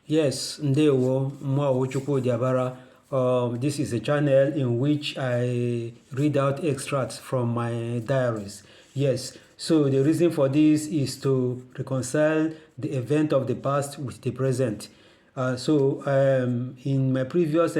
Yes, ndewo, Mwa Chukwu Diabara. This is a channel in which I read out extracts from my diaries. Yes, so the reason for this is to reconcile the event of the past with the present. In my previous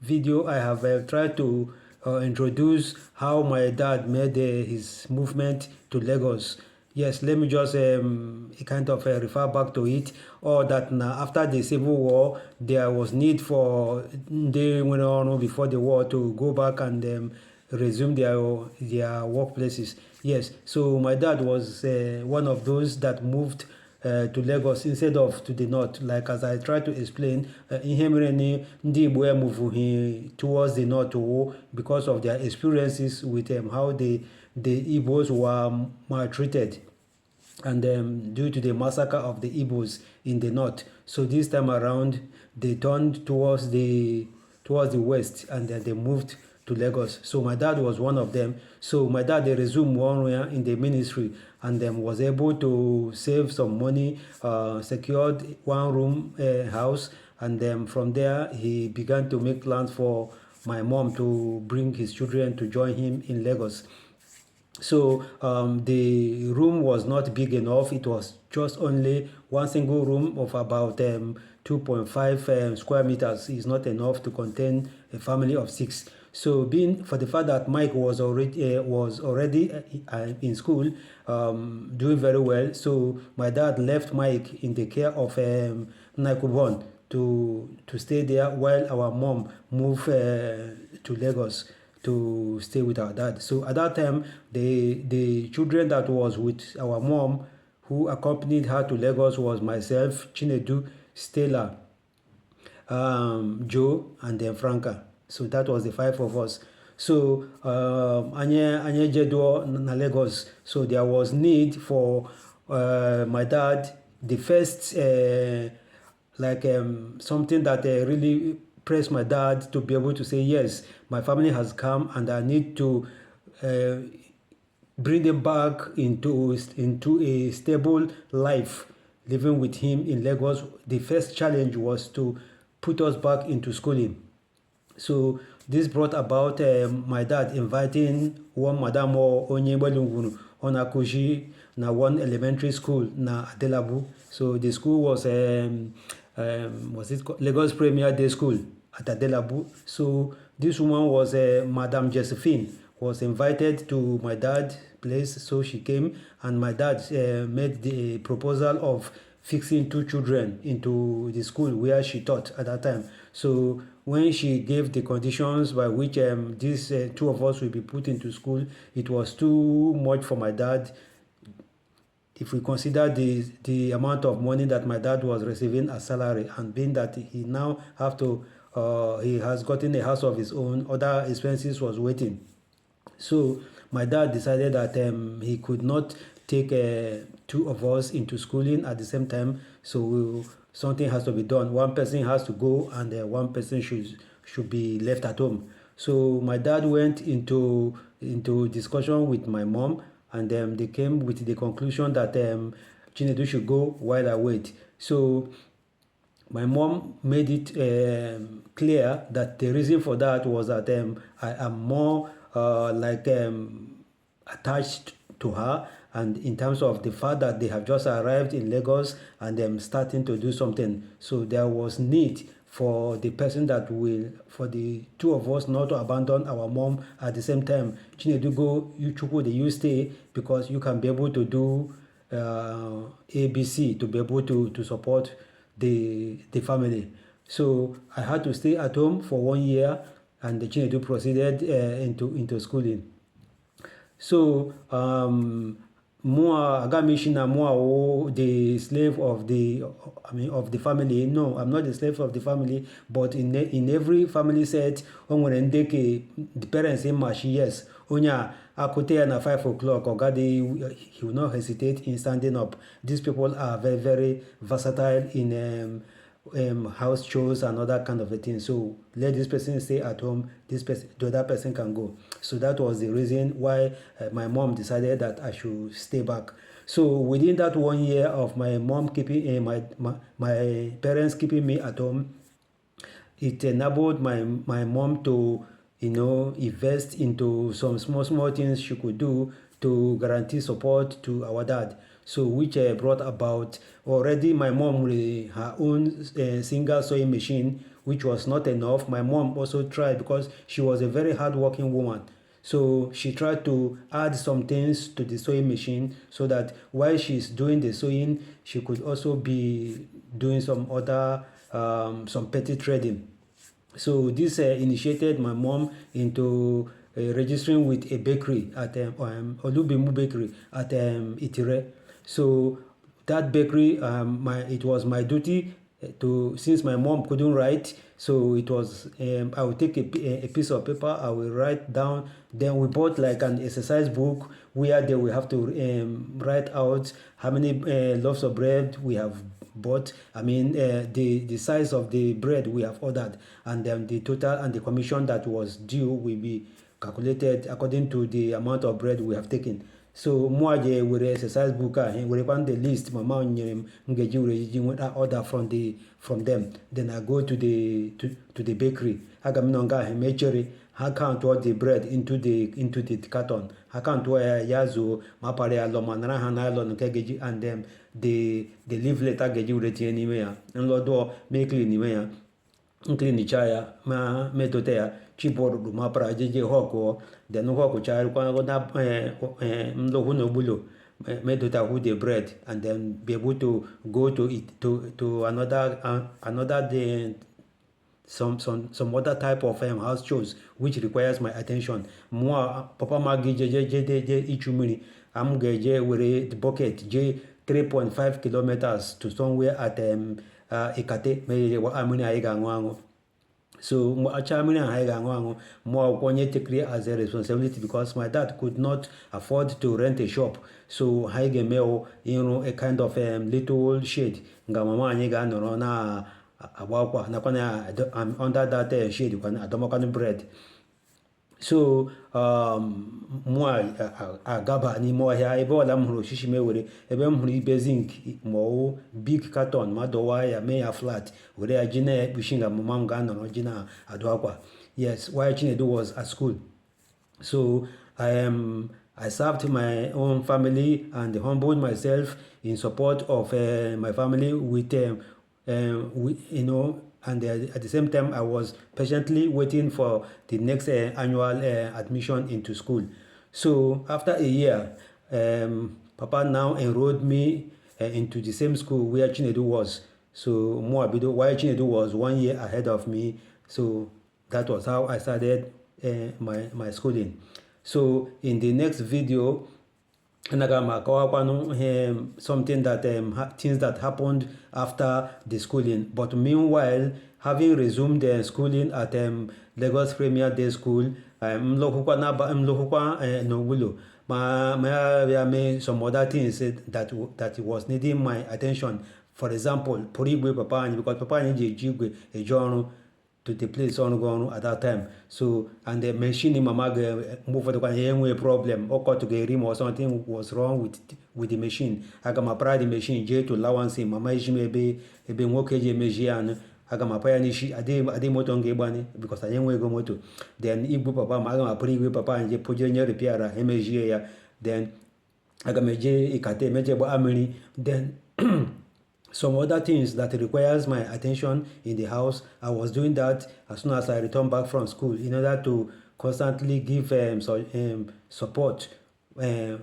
video, I have tried to introduce how my dad made his movement to Lagos. Yes, let me just kind of refer back to it. Or that now after the Civil War, there was need for they went on before the war to go back and resume their workplaces. Yes, so my dad was one of those that moved to Lagos instead of to the north. Like as I tried to explain, ihe mere ni ndị Igbo emuvuhi towards the north because of their experiences with how the Igbos were maltreated and due to the massacre of the Igbos in the north. So this time around, they turned towards the west and then they moved to Lagos. So my dad was one of them. So my dad they resumed one year in the ministry and then was able to save some money, secured one room house, and then from there he began to make plans for my mom to bring his children to join him in Lagos. So the room was not big enough. It was just only one single room of about 2.5 square meters. Is not enough to contain a family of six. So being for the fact that Mike was already in school, doing very well. So my dad left Mike in the care of Naikubon to stay there while our mom moved to Lagos to stay with our dad. So at that time, the children that was with our mom who accompanied her to Lagos was myself, Chinedu, Stella, Joe, and then Franca. So that was the five of us. So anye jedo na Lagos. So there was need for my dad. The first something that really pressed my dad to be able to say yes, my family has come and I need to bring them back into a stable life living with him in Lagos. The first challenge was to put us back into schooling. So this brought about my dad inviting one madam or onye gbelungunu on Akushi na one elementary school na Adelabu. So the school was it called Lagos Premier Day School at Adelabu. So this woman was Madam Josephine was invited to my dad's place. So she came and my dad made the proposal of fixing two children into the school where she taught at that time. So when she gave the conditions by which these two of us will be put into school, it was too much for my dad. If we consider the amount of money that my dad was receiving as salary, and being that he now have to he has gotten a house of his own, other expenses was waiting. So my dad decided that he could not take two of us into schooling at the same time. So something has to be done. One person has to go, and one person should be left at home. So my dad went into discussion with my mom, and they came with the conclusion that Chinedu should go while I wait. So my mom made it clear that the reason for that was that I am more attached to her, and in terms of the fact that they have just arrived in Lagos and starting to do something. So there was need for the person that will, for the two of us not to abandon our mom at the same time. Chinedu go, you Chukwu, you stay because you can be able to do ABC to be able to support the family. So I had to stay at home for 1 year, and the Chinedu proceeded into schooling. So Mua Agamishina Mua, the slave of the family. No, I'm not the slave of the family, but in every family set, when the parents say mashi, yes, onya akote na 5 o'clock, Ogade, he will not hesitate in standing up. These people are very, very versatile in house chores and other kind of a thing. So let this person stay at home, the other person can go. So that was the reason why my mom decided that I should stay back. So within that 1 year of my mom keeping my parents keeping me at home, it enabled my mom to invest into some small things she could do to guarantee support to our dad. So which brought about already my mom with her own single sewing machine, which was not enough. My mom also tried because she was a very hardworking woman. So she tried to add some things to the sewing machine so that while she's doing the sewing, she could also be doing some other some petty trading. So this initiated my mom into registering with a bakery at Olubimu Bakery at Itire. So that bakery, it was my duty to, since my mom couldn't write, so it was I would take a piece of paper, I will write down. Then we bought like an exercise book where they will have to write out how many loaves of bread we have bought. I mean the size of the bread we have ordered, and then the total and the commission that was due will be calculated according to the amount of bread we have taken. So mwaje were exercise book were on the list mama nyere ngeji were ji nweta order from them. Then I go to the bakery. Aga m nonga mechere ha count all the bread into the carton. Ha count yazo mapare alo manara ha na alo nke geji, and then the leaflet geji were tie n'ime ya. Nlodo make clean n'ime ya. Nklinichaa ya ma metote ya chibọọdụ mapara jeje họkụọ then họkụcharịkwa na mlogwu na ogbulo medota who the bread, and then be able to go to it to another day, some other type of house chores which requires my attention. Mwa papa magi je ichu mmiri, am geje were the bucket je 3.5 kilometers to somewhere at Ikate mere wa amini anyị ga-aṅụ aṅụ. So acha amini anyị ga-aṅụ aṅụ, mụ akwụkwọ take it as a responsibility because my dad could not afford to rent a shop. So anyị ga-eme a kind of little shade nga mama anyị ga-anọrọ na agba akwa nakwa under that shade kwa adọmakwanụ bread. So mụ agaba n'ime ọhịa ebe ọla m hụrụ osisi m ewere ebe m hụrụ ibe zinc ma big carton ma dọwa ya mee ya flat were ya ji na-ekpuchi nga mama m ga-anọrọ ji na adụ akwa. Yes, while Chinedu was at school. So I served my own family and humbled myself in support of my family with and at the same time I was patiently waiting for the next annual admission into school. So after a year, Papa now enrolled me into the same school where Chinedu was. So Moabido, while Chinedu was 1 year ahead of me, so that was how I started my schooling. So in the next video, something that things that happened after the schooling. But meanwhile, having resumed schooling at Lagos Premier Day School, some other things that was needing my attention. For example, Porigwe Papa, because Papa Jigwe a journal to the place on at that time. So, and the machine mama move for the problem or to get rim or something was wrong with the machine. I got my pride machine J to allowance mama maybe a been working mejian. I got my payanishi ade moto ngebani because I didn't go moto. Then Ibu Papa Maga Porigwe Papa and J Pujanya repair MGA. Then I got meje ikate meje amini. Then some other things that requires my attention in the house, I was doing that as soon as I returned back from school in order to constantly give support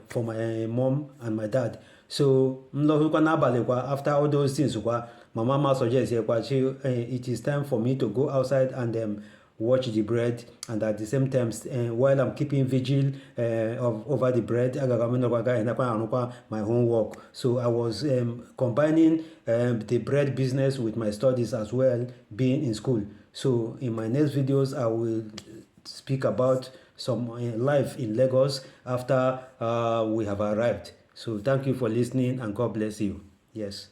for my mom and my dad. So after all those things, my mama suggested it is time for me to go outside and watch the bread, and at the same time while I'm keeping vigil over the bread, my homework. So I was combining the bread business with my studies as well, being in school. So in my next videos I will speak about some life in Lagos after we have arrived. So thank you for listening and God bless you. Yes.